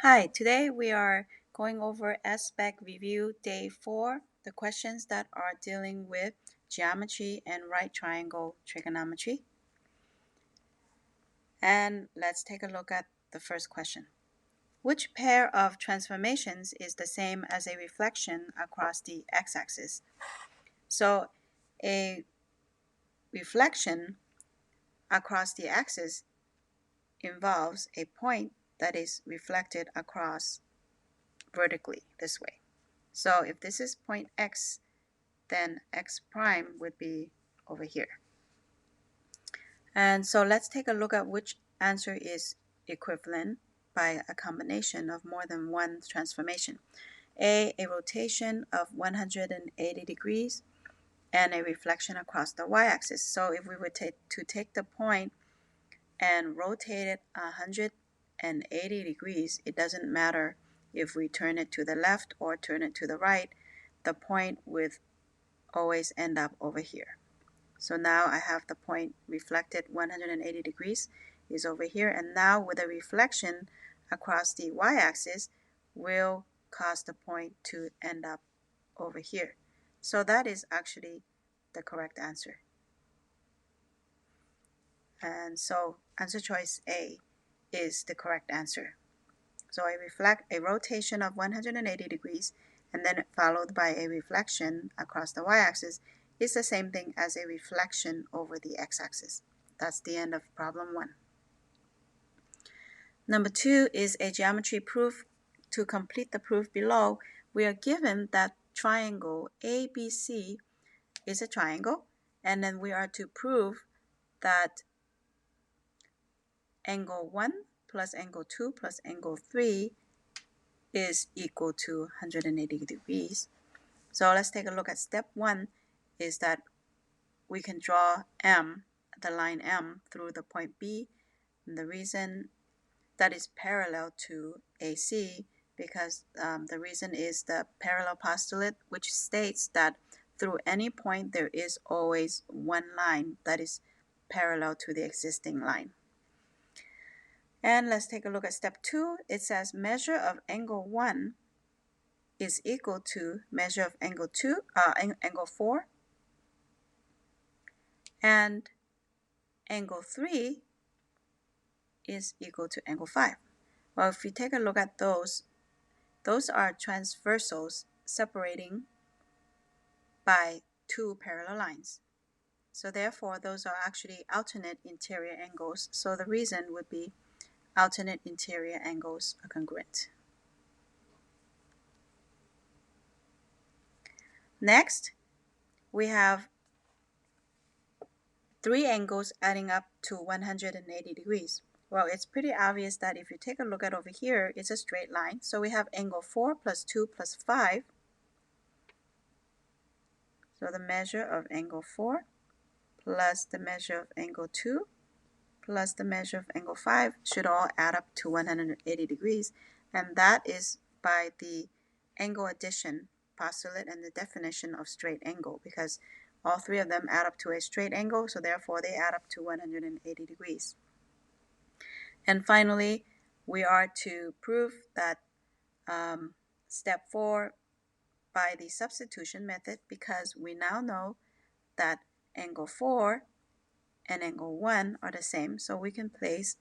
Hi, today we are going over SBAC review day 4, the questions that are dealing with geometry and right triangle trigonometry. And let's take a look at the first question. Which pair of transformations is the same as a reflection across the x-axis? So a reflection across the axis involves a point that is reflected across vertically this way. So if this is point x, then x prime would be over here. And so let's take a look at which answer is equivalent by a combination of more than one transformation. A rotation of 180 degrees and a reflection across the y-axis. So if we were to take the point and rotate it 180 degrees, it doesn't matter if we turn it to the left or turn it to the right, the point would always end up over here. So now I have the point reflected 180 degrees is over here, and now with a reflection across the y-axis will cause the point to end up over here. So that is actually the correct answer. And so answer choice A is the correct answer. So a rotation of 180 degrees and then followed by a reflection across the y-axis is the same thing as a reflection over the x-axis. That's the end of problem 1. Number 2 is a geometry proof. To complete the proof below, we are given that triangle ABC is a triangle, and then we are to prove that angle 1 plus angle 2 plus angle 3 is equal to 180 degrees. So let's take a look at step 1 is that we can draw M, the line M, through the point B. And the reason that is parallel to AC because the reason is the parallel postulate, which states that through any point there is always one line that is parallel to the existing line. And let's take a look at step 2. It says measure of angle 1 is equal to measure of angle 4, and angle 3 is equal to angle 5. Well, if you take a look at those are transversals separating by two parallel lines. So therefore, those are actually alternate interior angles. So the reason would be alternate interior angles are congruent. Next, we have 3 angles adding up to 180 degrees. Well, it's pretty obvious that if you take a look at over here, it's a straight line. So we have angle 4 plus 2 plus 5. So the measure of angle 4 plus the measure of angle 2 plus the measure of angle 5 should all add up to 180 degrees. And that is by the angle addition postulate and the definition of straight angle, because all 3 of them add up to a straight angle, so therefore they add up to 180 degrees. And finally, we are to prove that step 4 by the substitution method, because we now know that angle 4 and angle 1 are the same, so we can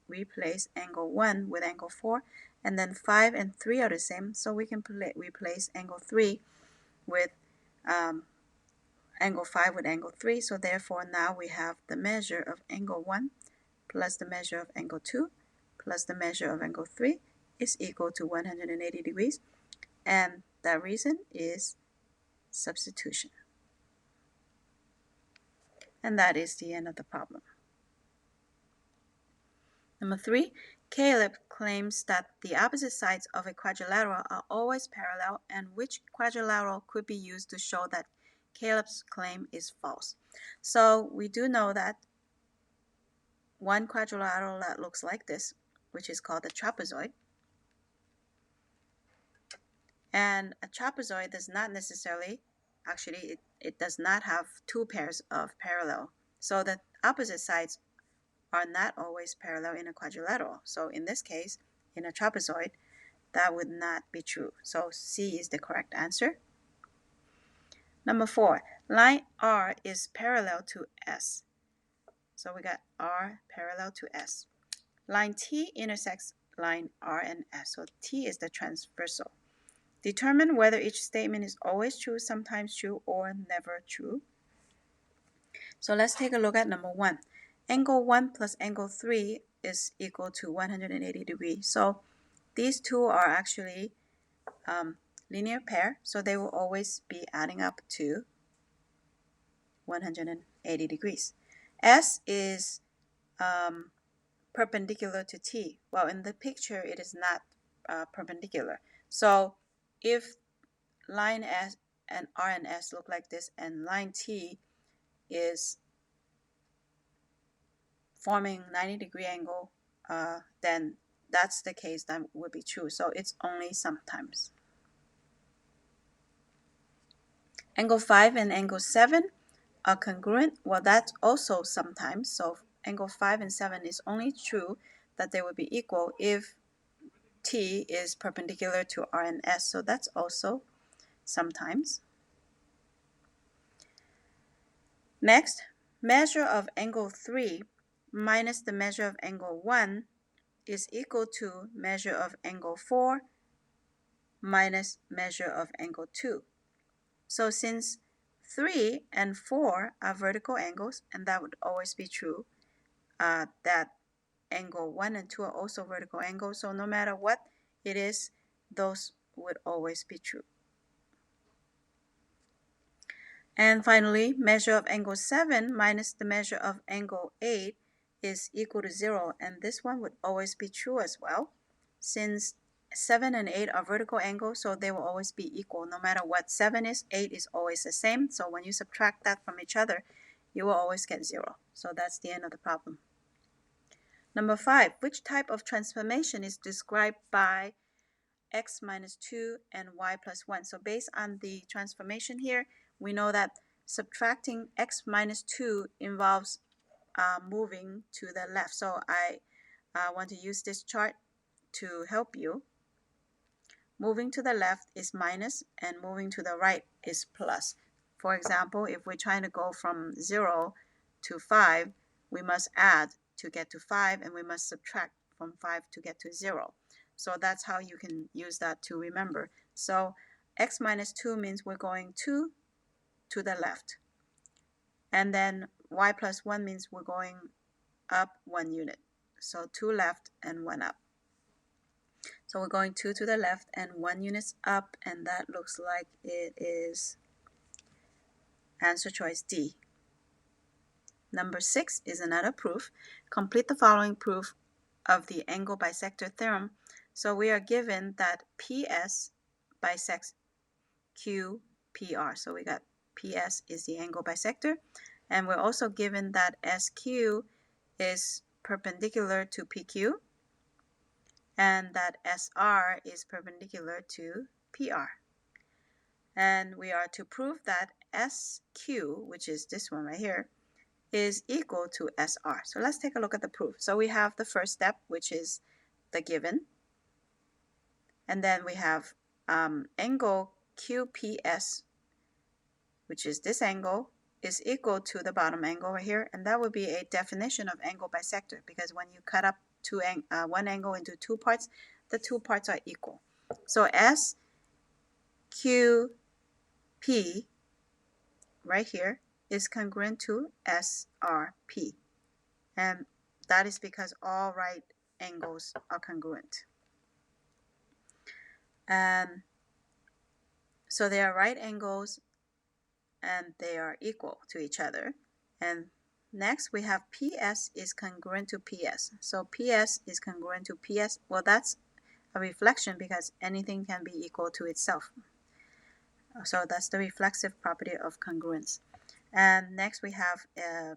replace angle 1 with angle 4, and then 5 and 3 are the same, so we can replace angle 3 with angle 5 with angle 3. So therefore now we have the measure of angle 1 plus the measure of angle 2 plus the measure of angle 3 is equal to 180 degrees, and the reason is substitution. And that is the end of the problem. Number 3, Caleb claims that the opposite sides of a quadrilateral are always parallel, and which quadrilateral could be used to show that Caleb's claim is false. So we do know that one quadrilateral that looks like this, which is called a trapezoid, and a trapezoid does not necessarily, actually it does not have 2 pairs of parallel. So the opposite sides are not always parallel in a quadrilateral. So in this case, in a trapezoid, that would not be true. So C is the correct answer. Number 4, line R is parallel to S. So we got R parallel to S. Line T intersects line R and S. So T is the transversal. Determine whether each statement is always true, sometimes true, or never true. So let's take a look at number 1. Angle 1 plus angle 3 is equal to 180 degrees. So these two are actually linear pair, so they will always be adding up to 180 degrees. S is perpendicular to T. Well, in the picture, it is not perpendicular. So if line S and R and S look like this, and line T is forming 90-degree angle, then that's the case that would be true. So it's only sometimes. Angle 5 and angle 7 are congruent. Well, that's also sometimes. So angle 5 and 7 is only true that they would be equal if T is perpendicular to R and S. So that's also sometimes. Next, measure of angle 3 minus the measure of angle 1 is equal to measure of angle 4 minus measure of angle 2. So since 3 and 4 are vertical angles, and that would always be true, that angle 1 and 2 are also vertical angles, so no matter what it is, those would always be true. And finally, measure of angle 7 minus the measure of angle 8 is equal to 0, and this one would always be true as well. Since 7 and 8 are vertical angles, so they will always be equal. No matter what 7 is, 8 is always the same. So when you subtract that from each other, you will always get 0. So that's the end of the problem. Number 5, which type of transformation is described by x minus 2 and y plus 1? So based on the transformation here, we know that subtracting x minus 2 involves moving to the left. So I want to use this chart to help you. Moving to the left is minus, and moving to the right is plus. For example, if we're trying to go from 0 to 5, we must add to get to 5, and we must subtract from 5 to get to 0. So that's how you can use that to remember. So x minus 2 means we're going 2 to the left. And then y plus 1 means we're going up 1 unit. So 2 left and 1 up. So we're going 2 to the left and 1 unit up, and that looks like it is answer choice D. Number 6 is another proof. Complete the following proof of the angle bisector theorem. So we are given that PS bisects QPR. So we got PS is the angle bisector, and we're also given that SQ is perpendicular to PQ, and that SR is perpendicular to PR. And we are to prove that SQ, which is this one right here, is equal to SR. So let's take a look at the proof. So we have the first step, which is the given. And then we have angle QPS, which is this angle, is equal to the bottom angle right here. And that would be a definition of angle bisector, because when you cut up one angle into two parts, the two parts are equal. So SQP right here is congruent to SRP. And that is because all right angles are congruent. So they are right angles and they are equal to each other. And next we have PS is congruent to PS. So PS is congruent to PS. Well, that's a reflection because anything can be equal to itself. So that's the reflexive property of congruence. And next we have a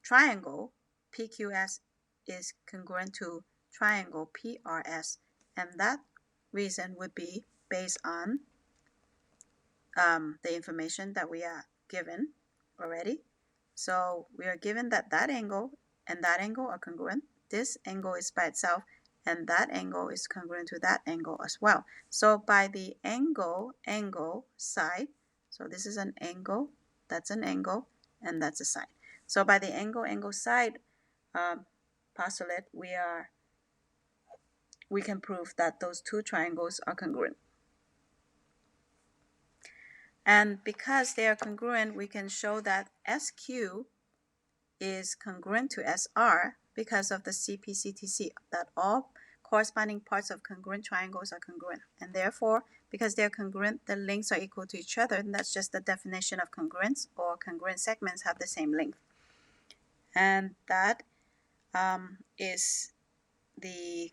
triangle. PQS is congruent to triangle PRS. And that reason would be based on the information that we are given already. So we are given that that angle and that angle are congruent. This angle is by itself, and that angle is congruent to that angle as well. So by the angle side, so this is an angle, that's an angle, and that's a side. So by the angle side postulate, we can prove that those two triangles are congruent. And because they are congruent, we can show that SQ is congruent to SR because of the CP/CTC, that all corresponding parts of congruent triangles are congruent. And therefore, because they're congruent, the lengths are equal to each other, and that's just the definition of congruence, or congruent segments have the same length. And that is the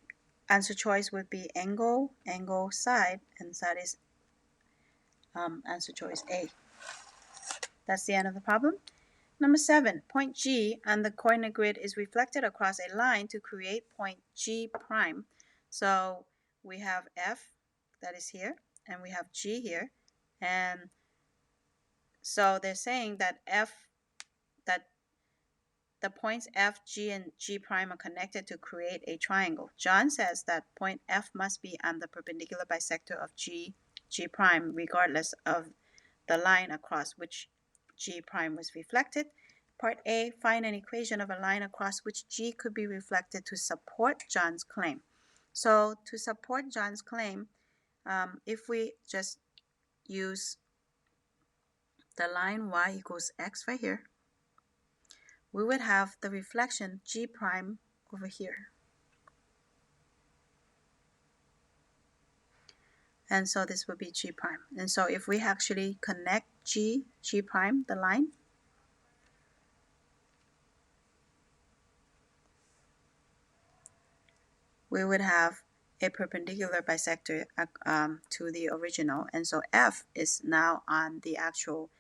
answer choice would be angle, side, and that is answer choice A. That's the end of the problem. Number 7, point G on the coordinate grid is reflected across a line to create point G prime. So we have F, that is here, and we have G here. And so they're saying that that the points F, G, and G prime are connected to create a triangle. John says that point F must be on the perpendicular bisector of G prime, regardless of the line across which G prime was reflected. Part A, find an equation of a line across which G could be reflected to support John's claim. So to support John's claim, if we just use the line y equals x right here, we would have the reflection G prime over here. And so this would be G prime. And so if we actually connect G prime, the line, we would have a perpendicular bisector to the original. And so F is now on the actual,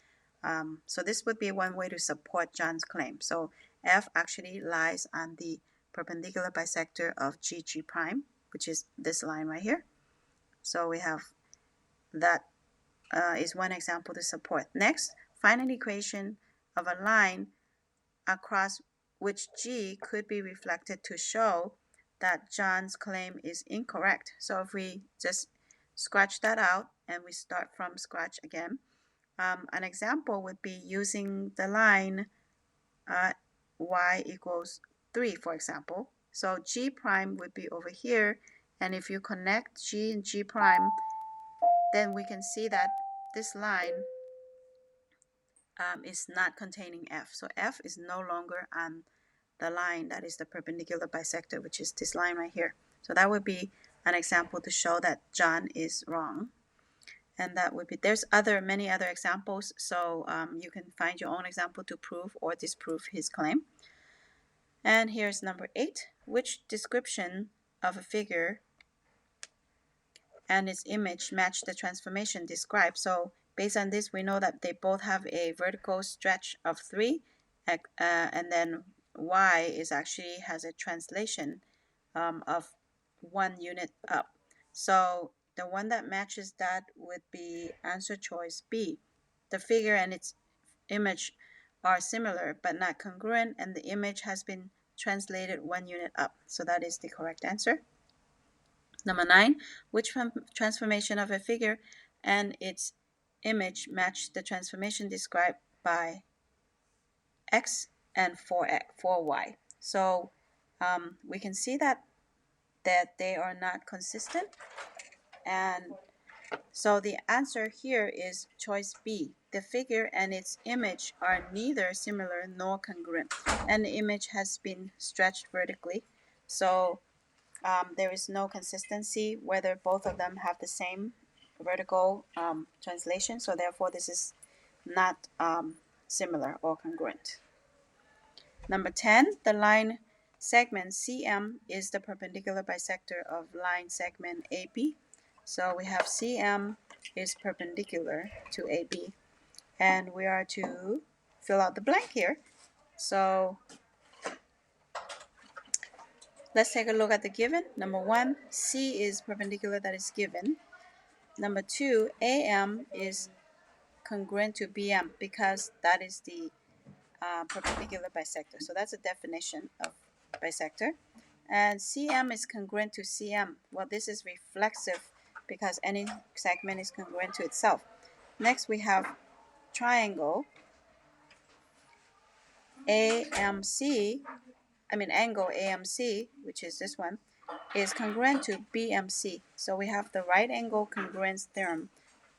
so this would be one way to support John's claim. So F actually lies on the perpendicular bisector of G prime, which is this line right here. So we have that is one example to support. Next, find an equation of a line across which G could be reflected to show that John's claim is incorrect. So if we just scratch that out and we start from scratch again, an example would be using the line y equals 3, for example. So G prime would be over here, and if you connect G and G prime, then we can see that this line is not containing F. So F is no longer on the line that is the perpendicular bisector, which is this line right here. So that would be an example to show that John is wrong. And that would be, there's many other examples, so you can find your own example to prove or disprove his claim. And here's number 8. Which description of a figure and its image match the transformation described? So based on this, we know that they both have a vertical stretch of 3, and then y is actually has a translation of 1 unit up. So the one that matches that would be answer choice B. The figure and its image are similar but not congruent, and the image has been translated 1 unit up. So that is the correct answer. Number 9, which transformation of a figure and its image match the transformation described by x and 4y? So we can see that they are not consistent, and so the answer here is choice B. The figure and its image are neither similar nor congruent, and the image has been stretched vertically. So there is no consistency whether both of them have the same vertical translation. So therefore, this is not similar or congruent. Number 10, the line segment CM is the perpendicular bisector of line segment AB. So we have CM is perpendicular to AB, and we are to fill out the blank here. So let's take a look at the given. Number 1, C is perpendicular, that is given. Number 2, AM is congruent to BM because that is the perpendicular bisector. So that's a definition of bisector. And CM is congruent to CM. Well, this is reflexive because any segment is congruent to itself. Next, we have triangle AMC, angle AMC, which is this one, is congruent to BMC. So we have the right angle congruence theorem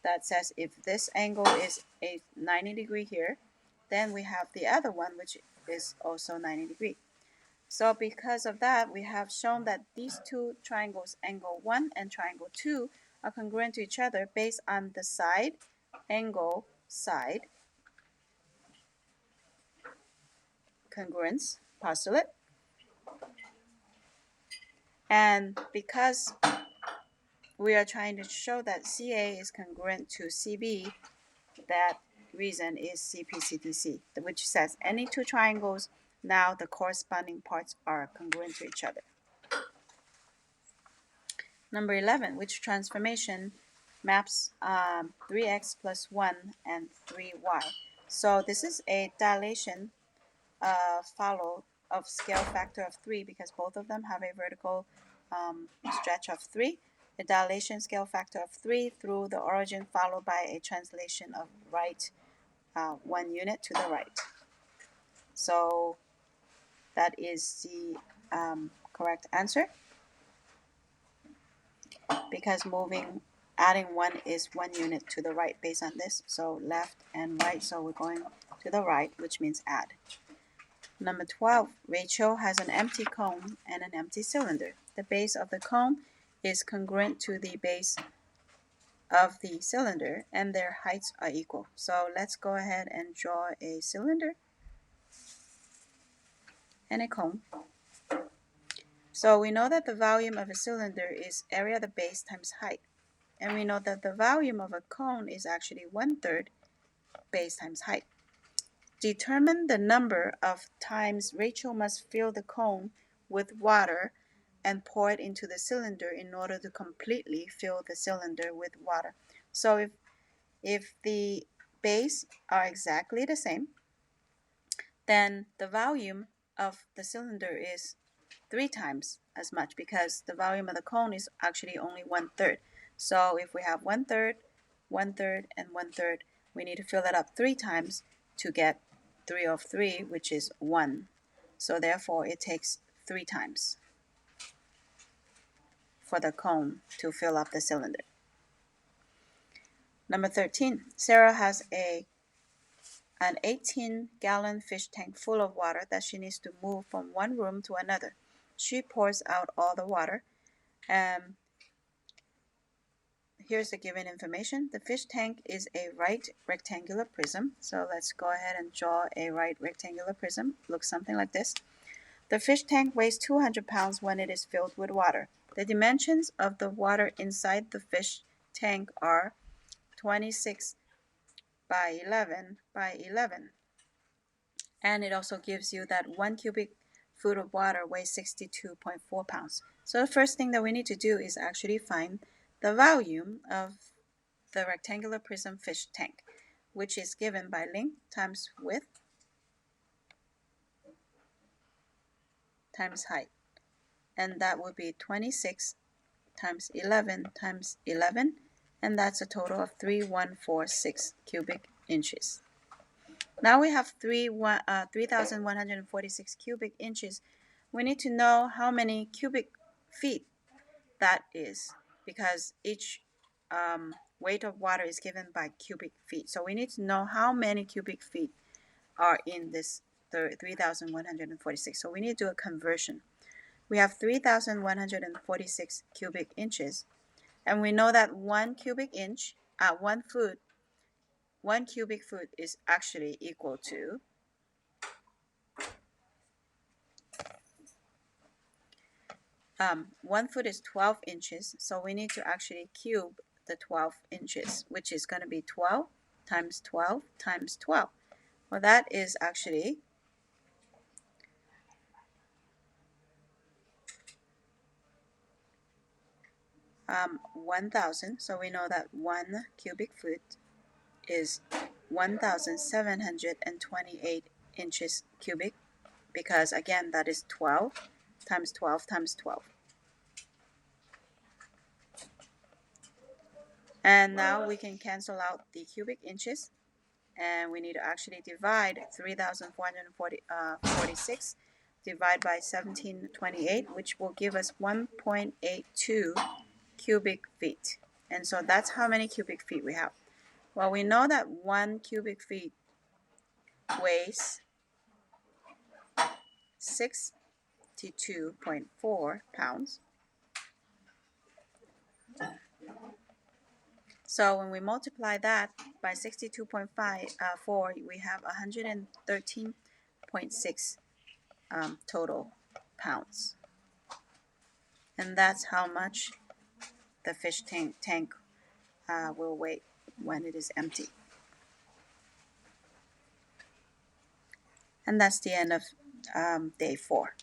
that says if this angle is a 90-degree here, then we have the other one which is also 90-degree. So because of that, we have shown that these two triangles, angle 1 and triangle 2, are congruent to each other based on the side angle side congruence postulate. And because we are trying to show that CA is congruent to CB, that reason is CP/CTC, which says any two triangles, now the corresponding parts are congruent to each other. Number 11, which transformation maps 3x plus 1 and 3y. So this is a dilation followed of scale factor of 3 because both of them have a vertical stretch of 3. A dilation scale factor of 3 through the origin followed by a translation of right 1 unit to the right. So that is the correct answer because adding 1 is 1 unit to the right based on this. So left and right, so we're going to the right, which means add. Number 12, Rachael has an empty cone and an empty cylinder. The base of the cone is congruent to the base of the cylinder and their heights are equal. So let's go ahead and draw a cylinder and a cone. So we know that the volume of a cylinder is area of the base times height. And we know that the volume of a cone is actually 1/3 base times height. Determine the number of times Rachael must fill the cone with water and pour it into the cylinder in order to completely fill the cylinder with water. So if the base are exactly the same, then the volume of the cylinder is 3 times as much because the volume of the cone is actually only 1/3. So if we have 1/3, 1/3, and 1/3, we need to fill that up 3 times to get 3 of 3, which is 1. So therefore, it takes 3 times for the cone to fill up the cylinder. Number 13, Sarah has an 18-gallon fish tank full of water that she needs to move from one room to another. She pours out all the water. Here's the given information. The fish tank is a right rectangular prism. So let's go ahead and draw a right rectangular prism. Looks something like this. The fish tank weighs 200 pounds when it is filled with water. The dimensions of the water inside the fish tank are 26 by 11 by 11. And it also gives you that 1 cubic foot of water weighs 62.4 pounds. So the first thing that we need to do is actually find the volume of the rectangular prism fish tank, which is given by length times width times height. And that would be 26 times 11 times 11, and that's a total of 3,146 cubic inches. Now we have 3,146 cubic inches. We need to know how many cubic feet that is because each weight of water is given by cubic feet. So we need to know how many cubic feet are in this 3,146. So we need to do a conversion. We have 3,146 cubic inches, and we know that 1 cubic foot is actually equal to 1 foot is 12 inches, so we need to actually cube the 12 inches, which is going to be 12 times 12 times 12. Well, that is actually 1,000. So we know that 1 cubic foot is 1,728 inches cubic because again that is 12 times 12 times 12. And now we can cancel out the cubic inches, and we need to actually divide 3,446 divide by 1728, which will give us 1.82 cubic feet. And so that's how many cubic feet we have. Well, we know that 1 cubic feet weighs 62.4 pounds. So when we multiply that by 62.4, we have 113.6 total pounds. And that's how much the fish tank will weigh when it is empty. And that's the end of day 4.